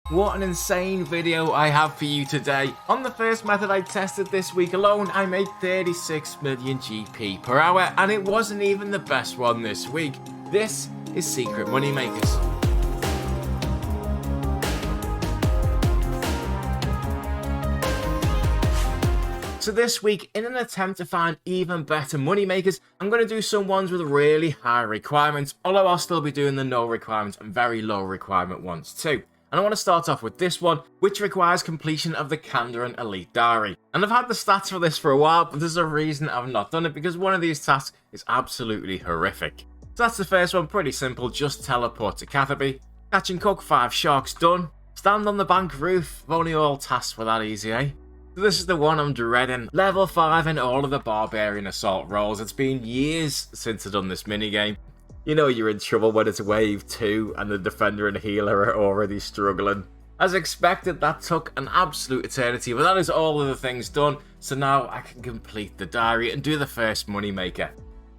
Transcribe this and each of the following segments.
What an insane video I have for you today. On the first method I tested this week alone, I made 36 million GP per hour, and it wasn't even the best one this week. This is Secret Moneymakers. So this week, in an attempt to find even better moneymakers, I'm going to do some ones with really high requirements, although I'll still be doing the no requirements and very low requirement ones too. And I want to start off with this one, which requires completion of the Kandarin Elite Diary. And I've had the stats for this for a while, but there's a reason I've not done it, because one of these tasks is absolutely horrific. So that's the first one, pretty simple, just teleport to Catherby. Catch and cook 5 sharks, done. Stand on the bank roof, if only all tasks were that easy, eh? So this is the one I'm dreading. Level 5 in all of the Barbarian Assault roles. It's been years since I've done this minigame. You know you're in trouble when it's wave 2 and the defender and healer are already struggling. As expected, that took an absolute eternity, but that is all of the things done, so now I can complete the diary and do the first moneymaker.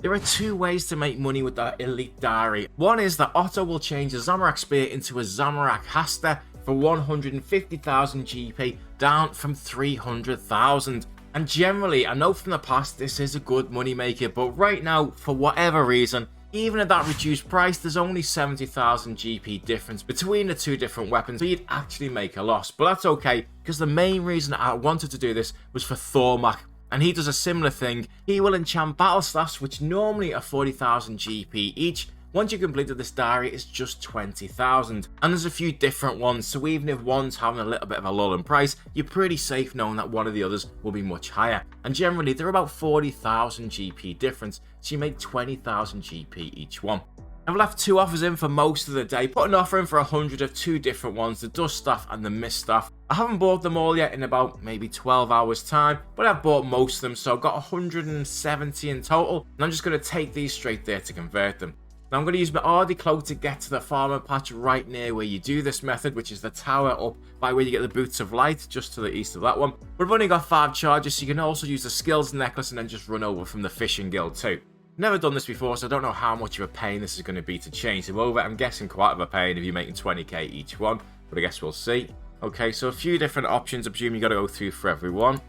There are 2 ways to make money with that Elite Diary. One is that Otto will change a Zamorak Spear into a Zamorak Hasta for 150,000 GP, down from 300,000. And generally, I know from the past this is a good moneymaker, but right now, for whatever reason, even at that reduced price, there's only 70,000 GP difference between the 2 different weapons, so you'd actually make a loss. But that's okay, because the main reason I wanted to do this was for Thormak, and he does a similar thing. He will enchant battle staffs, which normally are 40,000 GP each. Once you completed this diary, it's just 20,000. And there's a few different ones, so even if one's having a little bit of a lull in price, you're pretty safe knowing that one of the others will be much higher. And generally, they're about 40,000 GP difference, so you make 20,000 GP each one. I've left 2 offers in for most of the day. Put an offer in for 100 of 2 different ones, the Dust Staff and the Mist Staff. I haven't bought them all yet in about maybe 12 hours time, but I've bought most of them, so I've got 170 in total, and I'm just going to take these straight there to convert them. Now I'm going to use my RD cloak to get to the farmer patch right near where you do this method, which is the tower up by where you get the Boots of Light, just to the east of that one. But I've only got 5 charges, so you can also use the skills necklace and then just run over from the fishing guild too. Never done this before, so I don't know how much of a pain this is going to be to change them over. I'm guessing quite of a pain if you're making 20k each one, but I guess we'll see. Okay, so a few different options. I presume you got to go through for everyone.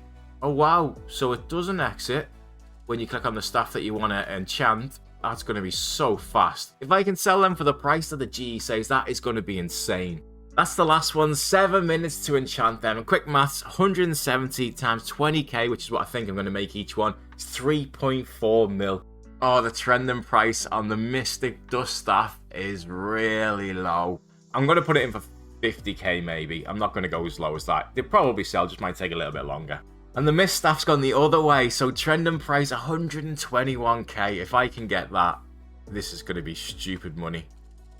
Oh wow, so it doesn't exit when you click on the staff that you want to enchant. That's going to be so fast. If I can sell them for the price that the GE says, that is going to be insane. That's the last one, 7 minutes to enchant them. And quick maths, 170 times 20k, which is what I think I'm going to make each one, is 3.4 mil. Oh, the trending price on the Mystic Dust Staff is really low. I'm going to put it in for 50k maybe. I'm not going to go as low as that. They'll probably sell, just might take a little bit longer. And the Mist Staff's gone the other way, so trending price 121k. If I can get that, this is going to be stupid money.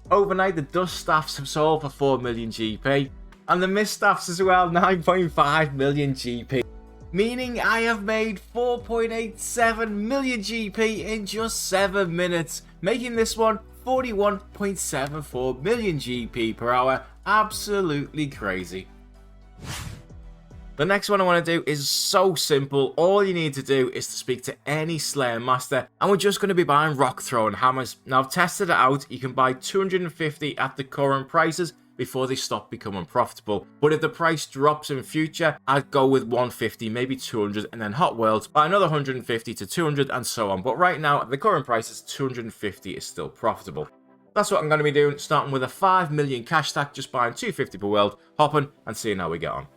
Overnight, the Dust Staffs have sold for 4 million GP, and the Mist Staffs as well, 9.5 million GP. Meaning I have made 4.87 million GP in just 7 minutes, making this one 41.74 million GP per hour. Absolutely crazy. The next one I want to do is so simple. All you need to do is to speak to any Slayer Master, and we're just going to be buying rock throwing hammers. Now I've tested it out. You can buy 250 at the current prices before they stop becoming profitable. But if the price drops in future, I'd go with 150, maybe 200, and then Hot Worlds buy another 150 to 200 and so on. But right now, at the current prices, 250 is still profitable. That's what I'm going to be doing, starting with a 5 million cash stack, just buying 250 per world, hopping and seeing how we get on.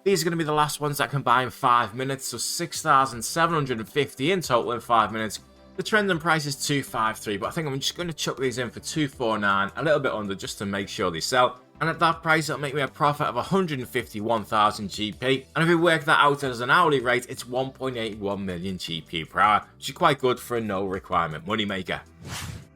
These are going to be the last ones that I can buy in 5 minutes, so 6,750 in total in 5 minutes. The trending price is 253, but I think I'm just going to chuck these in for 249, a little bit under, just to make sure they sell. And at that price, it'll make me a profit of 151,000 GP. And if we work that out as an hourly rate, it's 1.81 million GP per hour, which is quite good for a no requirement moneymaker.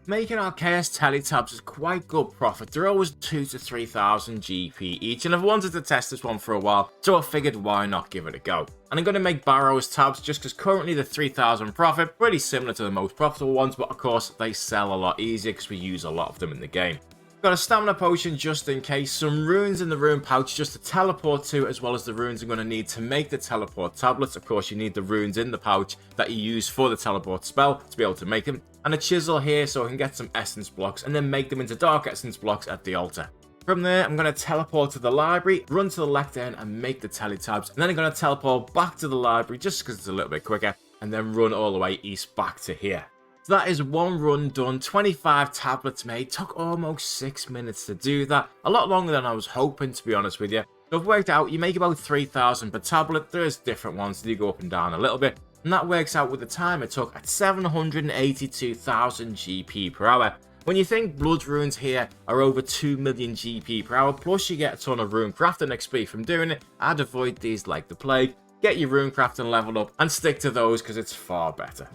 Making our Chaos Teletabs is quite good profit. They're always 2,000 to 3,000 GP each, and I've wanted to test this one for a while, so I figured why not give it a go. And I'm going to make Barrow's tabs just because currently the 3,000 profit, pretty similar to the most profitable ones, but of course they sell a lot easier because we use a lot of them in the game. Got a stamina potion just in case, some runes in the rune pouch just to teleport to, as well as the runes I'm going to need to make the teleport tablets. Of course, you need the runes in the pouch that you use for the teleport spell to be able to make them. And a chisel here so I can get some essence blocks and then make them into dark essence blocks at the altar. From there, I'm going to teleport to the library, run to the lectern and make the teletabs. And then I'm going to teleport back to the library just because it's a little bit quicker. And then run all the way east back to here. So that is one run done, 25 tablets made. Took almost 6 minutes to do that. A lot longer than I was hoping, to be honest with you. So I've worked out, you make about 3,000 per tablet. There is different ones, they go up and down a little bit. And that works out with the time it took at 782,000 GP per hour. When you think blood runes here are over 2 million GP per hour, plus you get a ton of rune crafting XP from doing it, I'd avoid these like the plague. Get your rune crafting leveled up and stick to those because it's far better.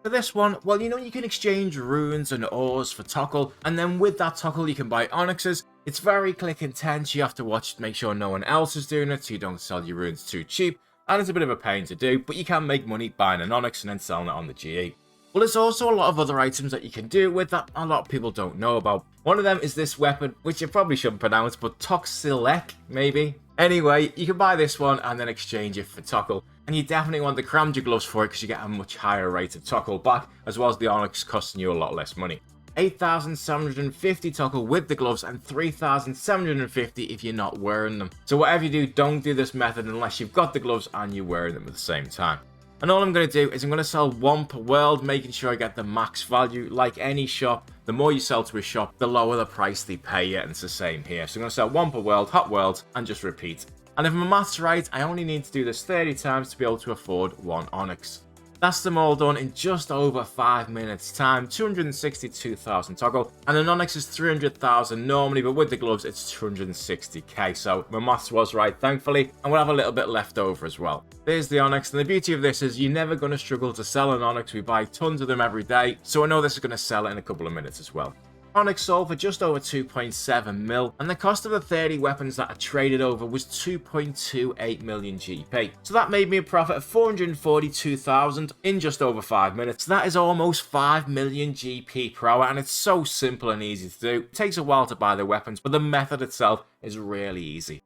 For this one, well, you can exchange runes and ores for Tokkul, and then with that Tokkul you can buy onyxes. It's very click intense, you have to watch to make sure no one else is doing it so you don't sell your runes too cheap, and it's a bit of a pain to do, but you can make money buying an onyx and then selling it on the GE. Well, there's also a lot of other items that you can do with that a lot of people don't know about. One of them is this weapon, which you probably shouldn't pronounce, but Toxilek, maybe? Anyway, you can buy this one and then exchange it for Tokkul. And you definitely want the Cramja gloves for it because you get a much higher rate of Tokkul back, as well as the onyx costing you a lot less money. 8,750 Tokkul with the gloves and 3,750 if you're not wearing them. So whatever you do, don't do this method unless you've got the gloves and you're wearing them at the same time. And all I'm going to do is I'm going to sell one per world, making sure I get the max value. Like any shop, the more you sell to a shop, the lower the price they pay you, and it's the same here. So I'm going to sell one per world, hot world, and just repeat. And if my maths right, I only need to do this 30 times to be able to afford one onyx. That's them all done in just over 5 minutes time, 262,000 Tokkul, and an onyx is 300,000 normally, but with the gloves it's 260k, so my maths was right thankfully, and we'll have a little bit left over as well. There's the onyx, and the beauty of this is you're never going to struggle to sell an onyx. We buy tons of them every day, so I know this is going to sell in a couple of minutes as well. Onyx sold for just over 2.7 mil, and the cost of the 30 weapons that I traded over was 2.28 million GP. So that made me a profit of 442,000 in just over 5 minutes. So that is almost 5 million GP per hour, and it's so simple and easy to do. It takes a while to buy the weapons, but the method itself is really easy.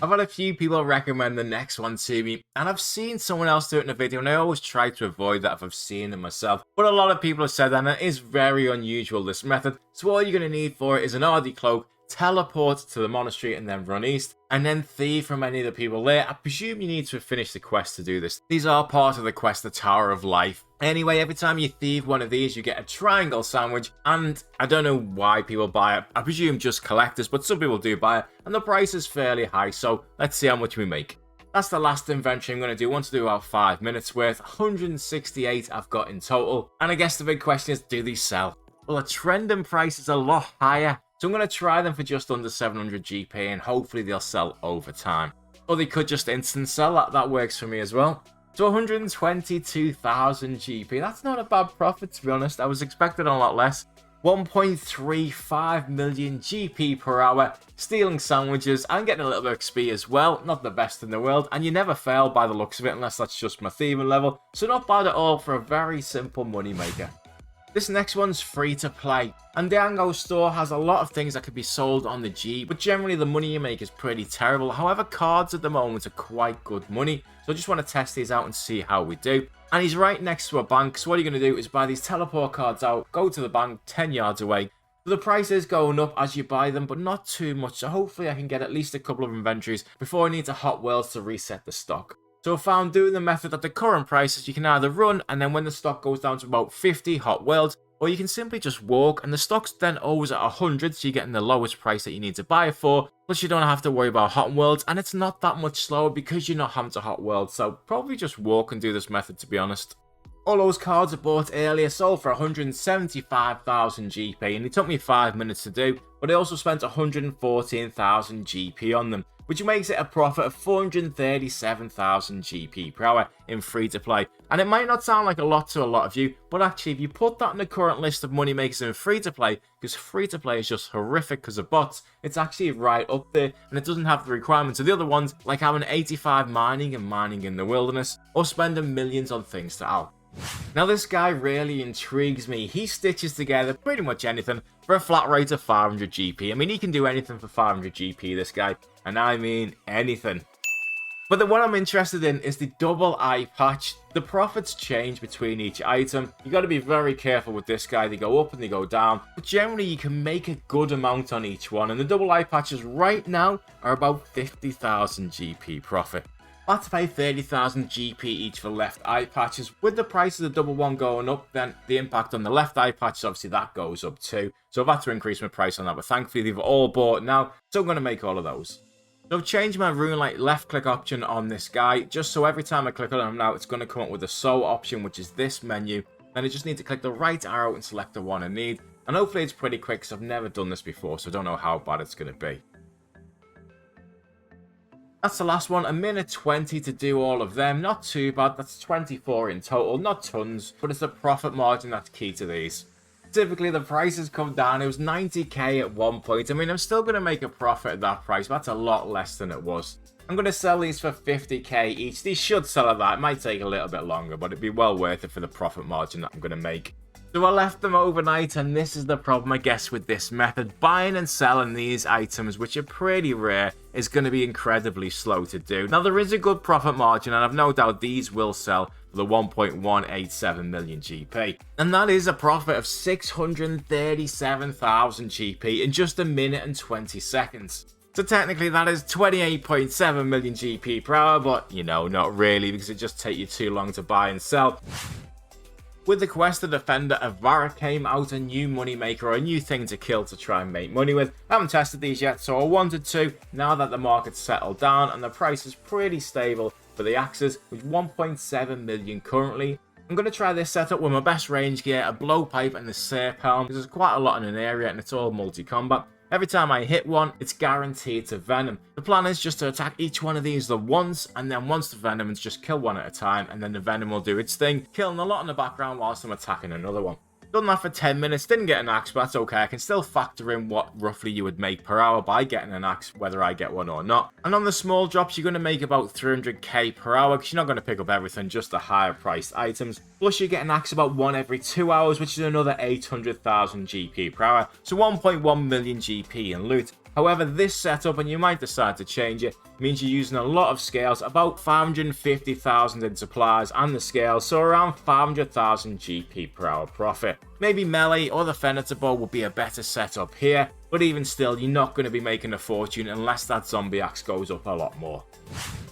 I've had a few people recommend the next one to me, and I've seen someone else do it in a video, and I always try to avoid that if I've seen it myself. But a lot of people have said that, and it is very unusual, this method. So all you're going to need for it is an RD cloak, teleport to the monastery, and then run east, and then thieve from any of the people there. I presume you need to finish the quest to do this. These are part of the quest, the Tower of Life. Anyway, every time you thieve one of these, you get a triangle sandwich, and I don't know why people buy it. I presume just collectors, but some people do buy it, and the price is fairly high, so let's see how much we make. That's the last inventory I'm going to do. I want to do about 5 minutes worth. 168 I've got in total, and I guess the big question is, do these sell? Well, the trending price is a lot higher, so I'm going to try them for just under 700 GP, and hopefully they'll sell over time. Or they could just instant sell, that works for me as well. So 122,000 GP, that's not a bad profit to be honest, I was expecting a lot less. 1.35 million GP per hour, stealing sandwiches and getting a little bit of XP as well, not the best in the world, and you never fail by the looks of it unless that's just my thieving level, so not bad at all for a very simple money maker. This next one's free to play, and the Ango store has a lot of things that could be sold on the G, but generally the money you make is pretty terrible. However, cards at the moment are quite good money, so I just want to test these out and see how we do. And he's right next to a bank, so what you're going to do is buy these teleport cards out, go to the bank 10 yards away. The price is going up as you buy them, but not too much, so hopefully I can get at least a couple of inventories before I need to hot worlds to reset the stock. So I found doing the method at the current prices, you can either run, and then when the stock goes down to about 50 hot worlds, or you can simply just walk, and the stock's then always at 100, so you're getting the lowest price that you need to buy it for, plus you don't have to worry about hot worlds, and it's not that much slower because you're not having to hot world, so probably just walk and do this method to be honest. All those cards I bought earlier sold for 175,000 GP, and it took me 5 minutes to do, but I also spent 114,000 GP on them, which makes it a profit of 437,000 GP per hour in free to play. And it might not sound like a lot to a lot of you, but actually if you put that in the current list of money makers in free to play, because free to play is just horrific because of bots, it's actually right up there, and it doesn't have the requirements of the other ones, like having 85 mining and mining in the wilderness, or spending millions on things to out. Now this guy really intrigues me. He stitches together pretty much anything for a flat rate of 500 GP. I mean, he can do anything for 500 GP, this guy, and I mean anything. But the one I'm interested in is the double eye patch. The profits change between each item. You got to be very careful with this guy. They go up and they go down. But generally you can make a good amount on each one. And the double eye patches right now are about 50,000 GP profit. I'll have to pay 30,000 GP each for left eye patches. With the price of the double one going up, then the impact on the left eye patches, obviously that goes up too. So I've had to increase my price on that. But thankfully they've all bought now. So I'm going to make all of those. So I've changed my RuneLite left click option on this guy, just so every time I click on him now, it's going to come up with a sew option, which is this menu. Then I just need to click the right arrow and select the one I need. And hopefully it's pretty quick, because I've never done this before, so I don't know how bad it's going to be. That's the last one, 1:20 to do all of them. Not too bad, that's 24 in total, not tons, but it's the profit margin that's key to these. Typically the prices come down. It was 90k at one point. I mean, I'm still going to make a profit at that price, but that's a lot less than it was. I'm going to sell these for 50k each. These should sell at that. It might take a little bit longer, but it'd be well worth it for the profit margin that I'm going to make. So I left them overnight, and this is the problem, I guess, with this method. Buying and selling these items, which are pretty rare, is going to be incredibly slow to do. Now, there is a good profit margin, and I've no doubt these will sell for the 1.187 million GP. And that is a profit of 637,000 GP in just a minute and 20 seconds. So technically that is 28.7 million GP per hour, but you know, not really, because it just takes you too long to buy and sell. With the quest, the Defender of Varrock came out, a new moneymaker, or a new thing to kill to try and make money with. I haven't tested these yet, so I wanted to. Now that the market's settled down and the price is pretty stable for the axes, with 1.7 million currently, I'm going to try this setup with my best range gear, a blowpipe and the Serp Helm, because there's quite a lot in an area and it's all multi-combat. Every time I hit one, it's guaranteed to venom. The plan is just to attack each one of these the once, and then once the venom is just kill one at a time, and then the venom will do its thing, killing a lot in the background whilst I'm attacking another one. Done that for 10 minutes, didn't get an axe, but that's okay. I can still factor in what roughly you would make per hour by getting an axe, whether I get one or not. And on the small drops, you're going to make about 300k per hour, because you're not going to pick up everything, just the higher priced items. Plus you get an axe about one every 2 hours, which is another 800,000 GP per hour. So 1.1 million GP in loot. However, this setup, and you might decide to change it, means you're using a lot of scales, about 550,000 in supplies and the scales, so around 500,000 GP per hour profit. Maybe melee or the Feniter bow would be a better setup here, but even still, you're not going to be making a fortune unless that zombie axe goes up a lot more.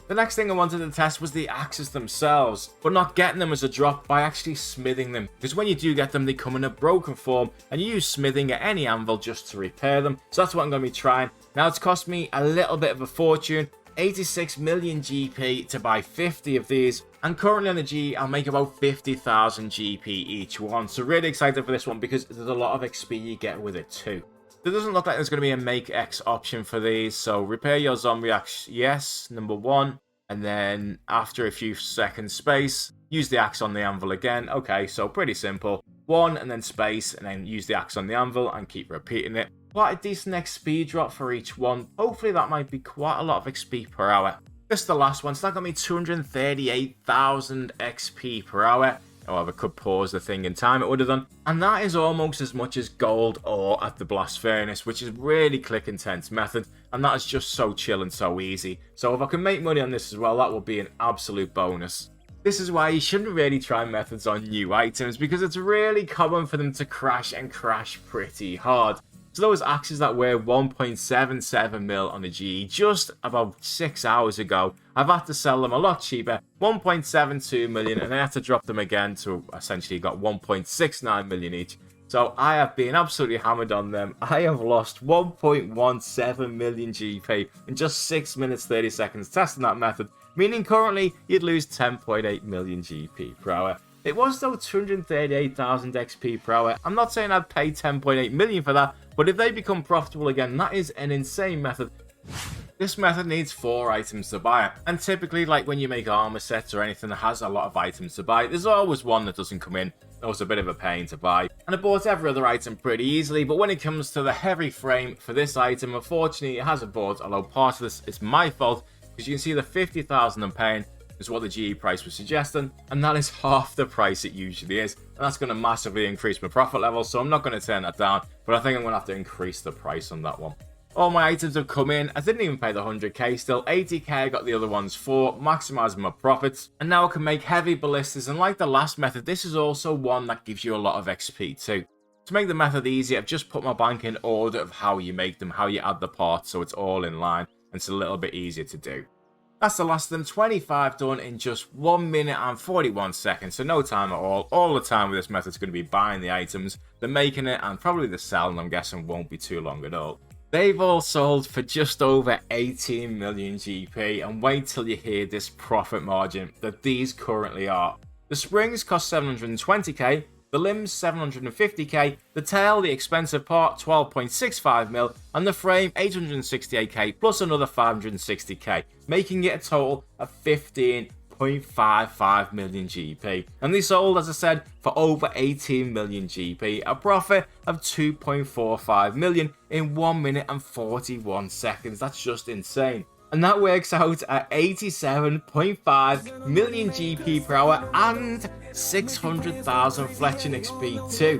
The next thing I wanted to test was the axes themselves, but not getting them as a drop, by actually smithing them, because when you do get them, they come in a broken form, and you use smithing at any anvil just to repair them. So that's what I'm going to be trying. Now, it's cost me a little bit of a fortune, 86 million GP to buy 50 of these, and currently on the G, I'll make about 50,000 GP each one. So really excited for this one, because there's a lot of XP you get with it too. It doesn't look like there's going to be a make X option for these, so repair your zombie axe, yes, number 1, and then after a few seconds space, use the axe on the anvil again. Okay, so pretty simple. 1 and then space, and then use the axe on the anvil and keep repeating it. Quite a decent XP drop for each one. Hopefully that might be quite a lot of XP per hour. Just the last one, so that got me 238,000 XP per hour. However, could pause the thing in time, it would have done. And that is almost as much as gold ore at the blast furnace, which is really click intense method, and that is just so chill and so easy. So if I can make money on this as well, that would be an absolute bonus. This is why you shouldn't really try methods on new items, because it's really common for them to crash and crash pretty hard. So those axes that were 1.77 mil on the GE just about 6 hours ago, I've had to sell them a lot cheaper, 1.72 million, and I had to drop them again to essentially got 1.69 million each. So I have been absolutely hammered on them. I have lost 1.17 million GP in just 6 minutes 30 seconds testing that method, meaning currently you'd lose 10.8 million GP per hour. It was though 238,000 XP per hour. I'm not saying I'd pay 10.8 million for that, but if they become profitable again, that is an insane method. This method needs 4 items to buy it, and typically, like when you make armor sets or anything that has a lot of items to buy, there's always one that doesn't come in. That was a bit of a pain to buy, and I bought every other item pretty easily, but when it comes to the heavy frame for this item, unfortunately it hasn't bought, although part of this is my fault, because you can see the 50,000 I'm paying is what the GE price was suggesting, and that is half the price it usually is, and that's going to massively increase my profit level, so I'm not going to turn that down, but I think I'm going to have to increase the price on that one. All my items have come in. I didn't even pay the 100k, still 80k I got the other ones for, maximising my profits. And now I can make heavy ballistas, and like the last method, this is also one that gives you a lot of XP too. To make the method easier, I've just put my bank in order of how you make them, how you add the parts, so it's all in line, and it's a little bit easier to do. That's the last of them, 25 done in just 1 minute and 41 seconds, so no time at all. All the time with this method is going to be buying the items, the making it, and probably the selling, I'm guessing won't be too long at all. They've all sold for just over 18 million GP, and wait till you hear this profit margin that these currently are. The springs cost 720k, the limbs 750k, the tail, the expensive part, 12.65 mil, and the frame 868k plus another 560k, making it a total of 15.55 million GP. And they sold, as I said, for over 18 million GP, a profit of 2.45 million in 1 minute and 41 seconds. That's just insane. And that works out at 87.5 million GP per hour and 600,000 fletching XP too.